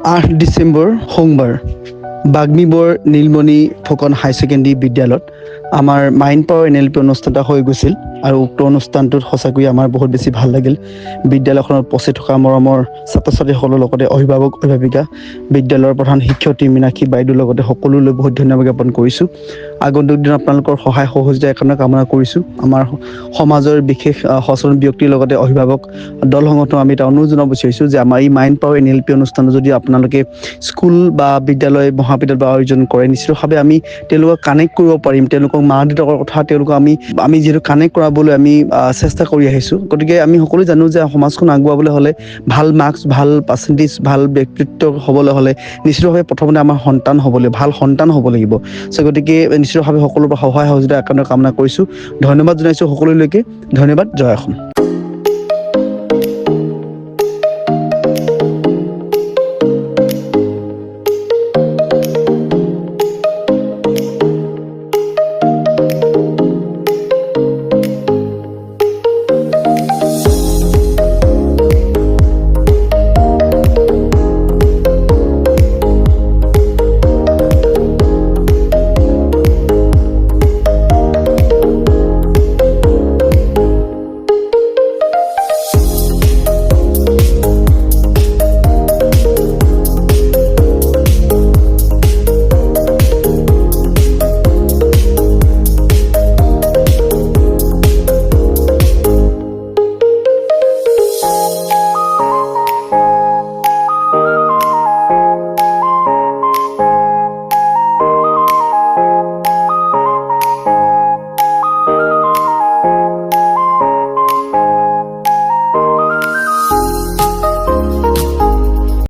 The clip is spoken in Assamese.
8 ডিচেম্বৰ সোমবাৰ বাগ্মীবৰ নীলমণি ফুকন হাই ছেকেণ্ডেৰী বিদ্যালয়ত আমাৰ মাইণ্ড পাৱাৰ NLP অনুষ্ঠান এটা হৈ গৈছিল আৰু উক্ত অনুষ্ঠানটোত সঁচাকৈ আমাৰ বহুত বেছি ভাল লাগিল। বিদ্যালয়খনত উপস্থিত থকা মৰমৰ ছাত্ৰ ছাত্ৰীসকলৰ লগতে অভিভাৱক অভিভাৱিকা, বিদ্যালয়ৰ প্ৰধান শিক্ষয়িত্ৰী মীনাক্ষী বাইদেউৰ লগতে সকলোলৈ বহুত ধন্যবাদ জ্ঞাপন কৰিছোঁ। আগন্তুক দিনত আপোনালোকৰ সহায় সহযোগিতা একাৰণে কামনা কৰিছোঁ। আমাৰ সমাজৰ বিশেষ সচেতন ব্যক্তিৰ লগতে অভিভাৱক দল সংগঠন আমি এটা অনুৰোধ জনাব বিচাৰিছোঁ যে আমাৰ এই মাইণ্ড পাৱাৰ NLP অনুষ্ঠানটো যদি আপোনালোকে স্কুল বা বিদ্যালয় মহাবিদ্যালয় বা আয়োজন কৰে, নিশ্চিতভাৱে আমি তেওঁলোকক কানেক্ট কৰিব পাৰিম। তেওঁলোকক মা দেউতাকৰ কথা তেওঁলোকক আমি যিহেতু কানেক্ট কৰাবলৈ আমি চেষ্টা কৰি আহিছোঁ। গতিকে আমি সকলো জানো যে সমাজখন আগুৱাবলৈ হ'লে ভাল মাৰ্কছ, ভাল পাৰ্চেণ্টেজ, ভাল ব্যক্তিত্ব হ'বলৈ হ'লে নিশ্চিতভাৱে প্ৰথমতে আমাৰ ভাল সন্তান হ'ব লাগিব। গতিকে নিশ্চিতভাৱে সকলোৰে সহায় সহযোগিতা একাৰণে কামনা কৰিছোঁ। ধন্যবাদ জনাইছোঁ সকলোলৈকে। ধন্যবাদ। জয় অসম।